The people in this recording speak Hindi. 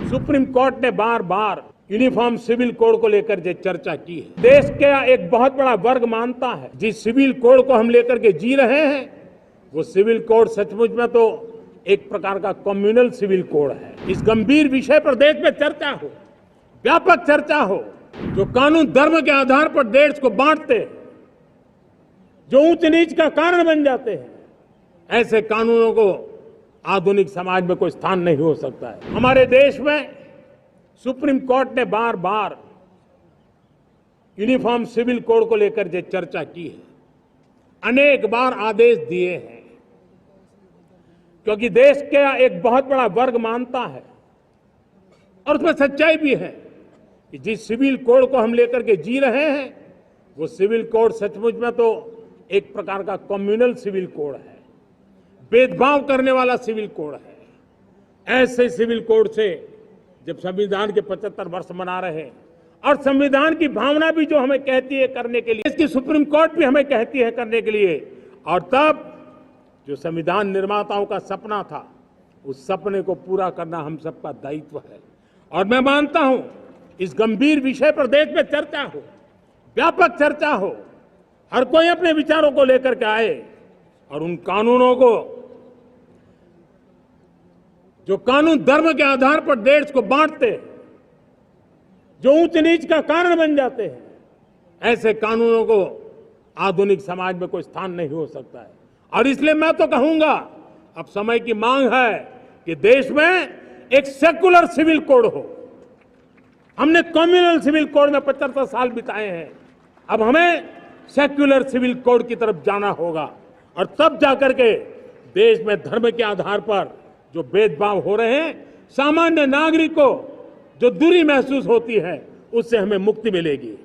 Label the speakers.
Speaker 1: सुप्रीम कोर्ट ने बार बार यूनिफॉर्म सिविल कोड को लेकर जो चर्चा की है, देश का एक बहुत बड़ा वर्ग मानता है जिस सिविल कोड को हम लेकर के जी रहे हैं वो सिविल कोड सचमुच में तो एक प्रकार का कम्युनल सिविल कोड है। इस गंभीर विषय पर देश में चर्चा हो, व्यापक चर्चा हो। जो कानून धर्म के आधार पर देश को बांटते हैं, जो ऊंच नीच का कारण बन जाते हैं, ऐसे कानूनों को आधुनिक समाज में कोई स्थान नहीं हो सकता है। हमारे देश में सुप्रीम कोर्ट ने बार बार यूनिफॉर्म सिविल कोड को लेकर जो चर्चा की है, अनेक बार आदेश दिए हैं, क्योंकि देश का एक बहुत बड़ा वर्ग मानता है और उसमें सच्चाई भी है कि जिस सिविल कोड को हम लेकर के जी रहे हैं वो सिविल कोड सचमुच में तो एक प्रकार का कम्युनल सिविल कोड है, भेदभाव करने वाला सिविल कोड है। ऐसे सिविल कोड से जब संविधान के 75 वर्ष मना रहे हैं और संविधान की भावना भी जो हमें कहती है करने के लिए, इसकी सुप्रीम कोर्ट भी हमें कहती है करने के लिए, और तब जो संविधान निर्माताओं का सपना था उस सपने को पूरा करना हम सबका दायित्व है। और मैं मानता हूं इस गंभीर विषय पर देश में चर्चा हो, व्यापक चर्चा हो, हर कोई अपने विचारों को लेकर के आए और उन कानूनों को, जो कानून धर्म के आधार पर देश को बांटते हैं, जो ऊंच नीच का कारण बन जाते हैं, ऐसे कानूनों को आधुनिक समाज में कोई स्थान नहीं हो सकता है। और इसलिए मैं तो कहूंगा अब समय की मांग है कि देश में एक सेकुलर सिविल कोड हो। हमने कम्युनल सिविल कोड में 75 साल बिताए हैं, अब हमें सेक्युलर सिविल कोड की तरफ जाना होगा और तब जाकर के देश में धर्म के आधार पर जो भेदभाव हो रहे हैं, सामान्य नागरिक को जो दूरी महसूस होती है, उससे हमें मुक्ति मिलेगी।